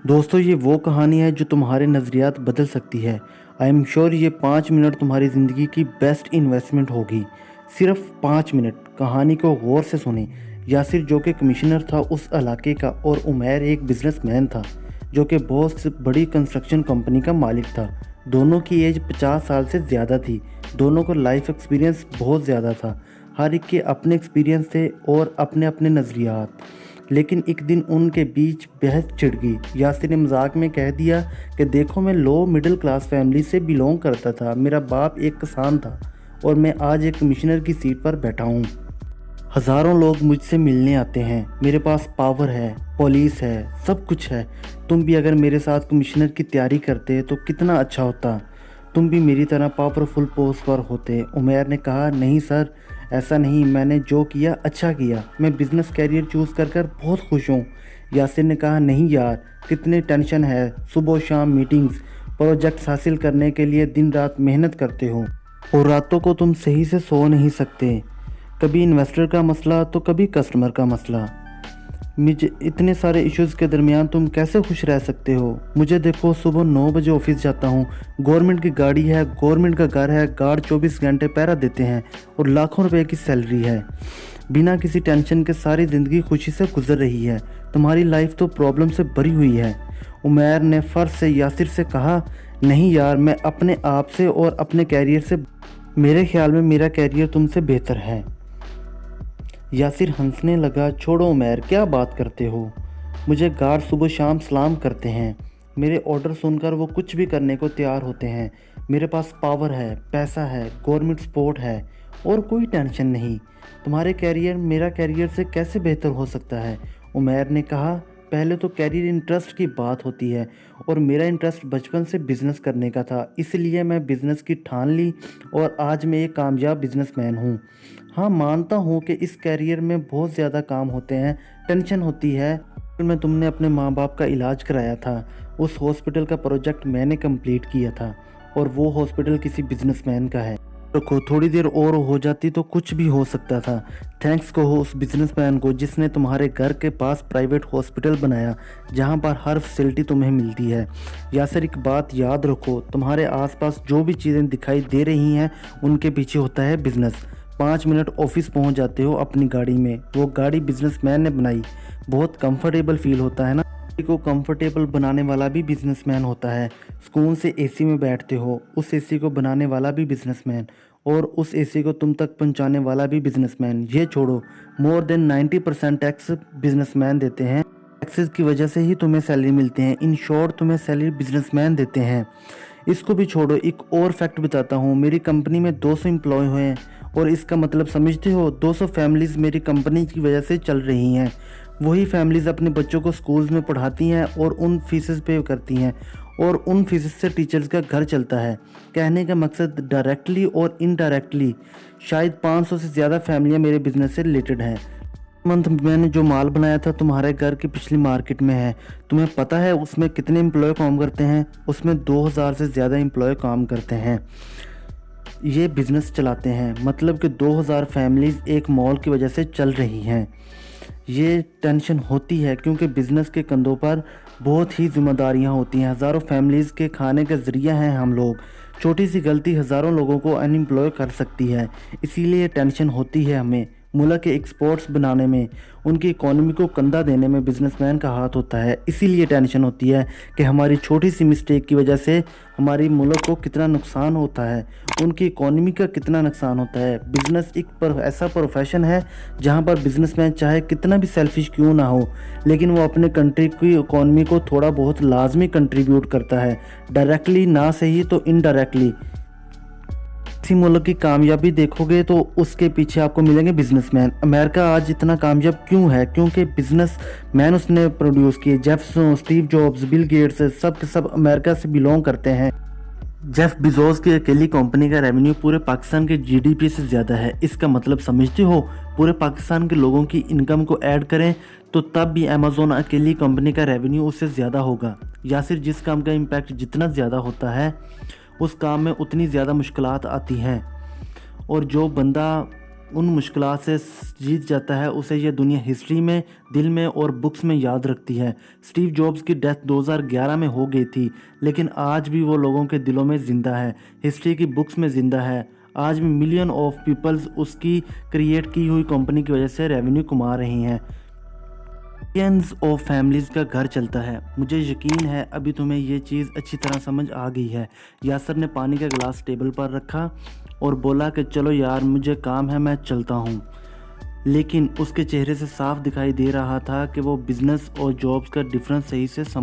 दोस्तों, ये वो कहानी है जो तुम्हारे नज़रियात बदल सकती है। आई एम श्योर ये 5 मिनट तुम्हारी ज़िंदगी की बेस्ट इन्वेस्टमेंट होगी। सिर्फ 5 मिनट कहानी को गौर से सुने। यासिर जो कि कमिश्नर था उस इलाके का, और उमैर एक बिजनेसमैन था जो कि बहुत बड़ी कंस्ट्रक्शन कंपनी का मालिक था। दोनों की एज 50 साल से ज़्यादा थी। दोनों को लाइफ एक्सपीरियंस बहुत ज़्यादा था। हर एक के अपने एक्सपीरियंस थे और अपने अपने नज़रियात। लेकिन एक दिन उनके बीच बहस छिड़ गई। यासिर ने मजाक में कह दिया कि देखो, मैं लो मिडिल क्लास फैमिली से बिलोंग करता था। मेरा बाप एक किसान था और मैं आज एक कमिश्नर की सीट पर बैठा हूँ। हज़ारों लोग मुझसे मिलने आते हैं। मेरे पास पावर है, पुलिस है, सब कुछ है। तुम भी अगर मेरे साथ कमिश्नर की तैयारी करते तो कितना अच्छा होता। तुम भी मेरी तरह पावरफुल पोस्ट पर होते। उमैर ने कहा, नहीं सर, ऐसा नहीं। मैंने जो किया अच्छा किया। मैं बिज़नेस कैरियर चूज़ कर कर बहुत खुश हूँ। यासिर ने कहा, नहीं यार, कितनी टेंशन है। सुबह शाम मीटिंग्स, प्रोजेक्ट्स हासिल करने के लिए दिन रात मेहनत करते हो और रातों को तुम सही से सो नहीं सकते। कभी इन्वेस्टर का मसला तो कभी कस्टमर का मसला। मुझे इतने सारे इश्यूज़ के दरमियान तुम कैसे खुश रह सकते हो? मुझे देखो, सुबह 9 बजे ऑफिस जाता हूँ। गवर्नमेंट की गाड़ी है, गवर्नमेंट का घर है, गार्ड 24 घंटे पहरा देते हैं और लाखों रुपए की सैलरी है। बिना किसी टेंशन के सारी ज़िंदगी खुशी से गुजर रही है। तुम्हारी लाइफ तो प्रॉब्लम से भरी हुई है। उमैर ने फर्ज से यासिर से कहा, नहीं यार, मैं अपने आप से और अपने कैरियर से, मेरे ख्याल में मेरा कैरियर तुमसे बेहतर है। यासिर हंसने लगा, छोड़ो उमैर, क्या बात करते हो? मुझे गार्ड सुबह शाम सलाम करते हैं। मेरे ऑर्डर सुनकर वो कुछ भी करने को तैयार होते हैं। मेरे पास पावर है, पैसा है, गवर्नमेंट सपोर्ट है और कोई टेंशन नहीं। तुम्हारे कैरियर मेरा कैरियर से कैसे बेहतर हो सकता है? उमैर ने कहा, पहले तो कैरियर इंटरेस्ट की बात होती है और मेरा इंटरेस्ट बचपन से बिज़नेस करने का था, इसलिए मैं बिज़नेस की ठान ली और आज मैं एक कामयाब बिज़नेसमैन हूँ। हाँ, मानता हूँ कि इस कैरियर में बहुत ज़्यादा काम होते हैं, टेंशन होती है। में तुमने अपने माँ बाप का इलाज कराया था, उस हॉस्पिटल का प्रोजेक्ट मैंने कंप्लीट किया था और वो हॉस्पिटल किसी बिजनेसमैन का है। रखो, थोड़ी देर और हो जाती तो कुछ भी हो सकता था। थैंक्स कहो उस बिजनेसमैन को जिसने तुम्हारे घर के पास प्राइवेट हॉस्पिटल बनाया जहाँ पर हर फैसिलिटी तुम्हें मिलती है। यासिर, एक बात याद रखो, तुम्हारे आसपास जो भी चीज़ें दिखाई दे रही हैं उनके पीछे होता है बिजनेस। 5 मिनट ऑफिस पहुंच जाते हो अपनी गाड़ी में। वो गाड़ी बिजनेसमैन ने बनाई। बहुत कंफर्टेबल फील होता है ना। को कंफर्टेबल बनाने वाला भी बिजनेसमैन होता है। सुकून से एसी में बैठते हो, उस एसी को बनाने वाला भी बिजनेसमैन, और उस एसी को तुम तक पहुंचाने वाला भी बिजनेसमैन। ये छोड़ो, मोर देन 90% टैक्स बिजनेसमैन देते हैं। टैक्सेस की वजह से ही तुम्हें सैलरी मिलते हैं। इन शॉर्ट, तुम्हें सैलरी बिजनेसमैन देते हैं। इसको भी छोड़ो, एक और फैक्ट बताता हूँ। मेरी कंपनी में 200 एम्प्लॉय हुए हैं और इसका मतलब समझते हो? 200 फैमिलीज़ मेरी कंपनी की वजह से चल रही हैं। वही फैमिलीज़ अपने बच्चों को स्कूल्स में पढ़ाती हैं और उन फीसेस पे करती हैं और उन फीसेस से टीचर्स का घर चलता है। कहने का मकसद, डायरेक्टली और इनडायरेक्टली शायद 500 से ज़्यादा फैमिलियाँ मेरे बिज़नेस से रिलेटेड हैं। मंथ मैंने जो माल बनाया था तुम्हारे घर की पिछली मार्केट में है। तुम्हें पता है उसमें कितने एम्प्लॉय काम करते हैं? उसमें 2000 से ज़्यादा एम्प्लॉय काम करते हैं। ये बिज़नेस चलाते हैं, मतलब कि 2000 फैमिलीज़ एक मॉल की वजह से चल रही हैं। ये टेंशन होती है क्योंकि बिज़नेस के कंधों पर बहुत ही जिम्मेदारियां होती हैं। हज़ारों फैमिलीज़ के खाने का ज़रिया हैं हम लोग। छोटी सी गलती हज़ारों लोगों को अनएम्प्लॉय कर सकती है। इसीलिए टेंशन होती है हमें। मुल्क के एक्सपोर्ट्स बनाने में, उनकी इकोनॉमी को कंधा देने में बिजनेसमैन का हाथ होता है। इसीलिए टेंशन होती है कि हमारी छोटी सी मिस्टेक की वजह से हमारी मुल्क को कितना नुकसान होता है, उनकी इकोनॉमी का कितना नुकसान होता है। बिज़नेस एक ऐसा प्रोफेशन है जहां पर बिजनेसमैन चाहे कितना भी सेल्फिश क्यों ना हो, लेकिन वो अपने कंट्री की इकोनॉमी को थोड़ा बहुत लाजमी कंट्रीब्यूट करता है, डायरेक्टली ना सही तो इनडायरेक्टली। किसी मुल्क की कामयाबी देखोगे तो उसके पीछे आपको मिलेंगे बिजनेसमैन। अमेरिका आज इतना कामयाब क्यों है? क्योंकि बिजनेसमैन उसने प्रोड्यूस किए। जेफसन, स्टीव जॉब्स, बिल गेट्स, सब के सब अमेरिका से बिलोंग करते हैं। जेफ बिजोस की अकेली कंपनी का रेवेन्यू पूरे पाकिस्तान के जीडीपी से ज़्यादा है। इसका मतलब समझते हो? पूरे पाकिस्तान के लोगों की इनकम को ऐड करें तो तब भी अमेज़ोन अकेली कंपनी का रेवेन्यू उससे ज़्यादा होगा। या सिर्फ जिस काम का इम्पैक्ट जितना ज़्यादा होता है उस काम में उतनी ज़्यादा मुश्किलात आती हैं। और जो बंदा उन मुश्किलात से जीत जाता है, उसे यह दुनिया हिस्ट्री में, दिल में और बुक्स में याद रखती है। स्टीव जॉब्स की डेथ 2011 में हो गई थी, लेकिन आज भी वो लोगों के दिलों में ज़िंदा है, हिस्ट्री की बुक्स में ज़िंदा है। आज भी मिलियन ऑफ पीपल्स उसकी क्रिएट की हुई कंपनी की वजह से रेवेन्यू कमा रही हैं। मिलियंस ऑफ फैमिलीज़ का घर चलता है। मुझे यकीन है अभी तुम्हें ये चीज़ अच्छी तरह समझ आ गई है। यासर ने पानी का गिलास टेबल पर रखा और बोला कि चलो यार, मुझे काम है, मैं चलता हूँ। लेकिन उसके चेहरे से साफ दिखाई दे रहा था कि वो बिज़नेस और जॉब्स का डिफरेंस सही से समझ